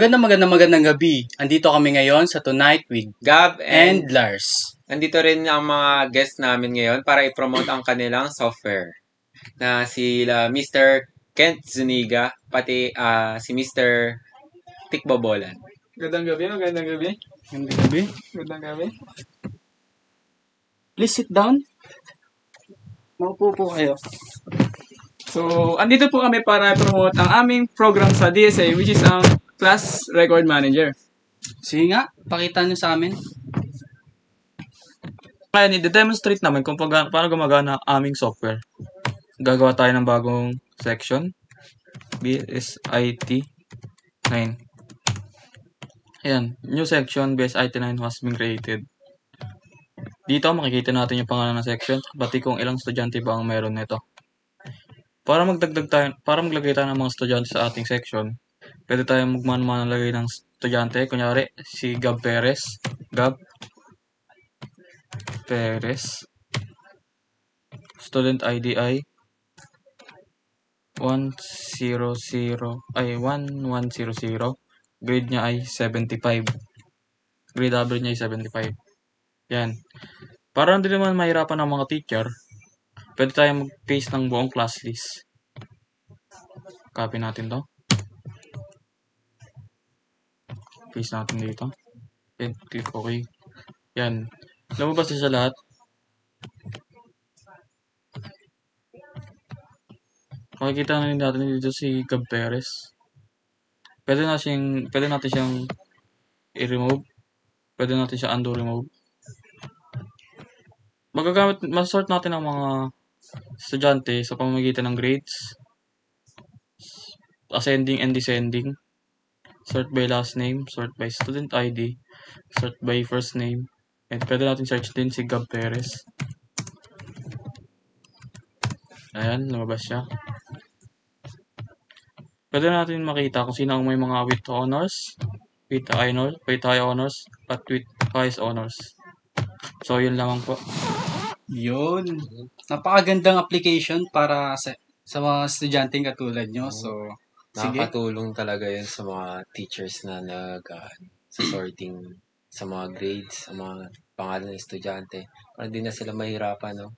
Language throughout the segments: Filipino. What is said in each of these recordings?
Magandang gabi. Andito kami ngayon sa Tonight with Gab and and Lars. nandito rin ang mga guest namin ngayon para i-promote ang kanilang software na sila Mr. Kent Zuniga pati si Mr. Tikbobolan. Magandang gabi. Magandang gabi. Magandang gabi. Please sit down. Maupo po kayo. So, andito po kami para promote ang aming program sa DSA, which is ang Class Record Manager. Sige nga, pakita nyo sa amin. Ngayon, i-demonstrate namin kung paano gumagana ang aming software. Gagawa tayo ng bagong section. BSIT 9. Ayan, new section BSIT 9 has been created. Dito, makikita natin yung pangalan ng section, pati kung ilang estudyante ba ang meron nito. Para maglagay tayo ng mga estudyante sa ating section, pwede tayo magmano-mano lagay ng estudyante. Kunyari, si Gab Perez. Gab Perez. Student ID ay 1100. Grade niya ay 75. Grade average niya ay 75. Yan. Para hindi naman mahirapan ng mga teacher, pwede tayo mag-paste ng buong class list. Copy natin to. Paste natin dito. Then, click OK. Yan. Lumabas na siya lahat. Makikita na rin natin dito si Gab Perez. Pwede natin siyang i-remove. Pwede natin siya undo remove. Masort natin ang mga estudyante sa pamamagitan ng grades, ascending and descending, sort by last name, sort by student ID, sort by first name, and pwede natin search din si Gab Perez. Ayan, lumabas siya. Pwede natin makita kung sino ang may mga with honors, with high honors, at with highest honors. So, yun lamang po. Yun. Napakagandang application para sa mga estudyanteng katulad nyo. So, sige. Nakakatulong talaga yun sa mga teachers na sa sorting, sa mga grades, sa mga pangalan ng estudyante. Para di na sila mahirapan, no?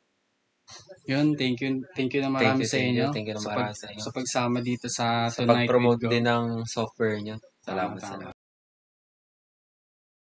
Yun, thank you na marami sa inyo. Thank you na marami sa inyo. Sa pagsama dito sa Sa Tonight pag-promote with Go. din ng software nyo. Salamat. Tama.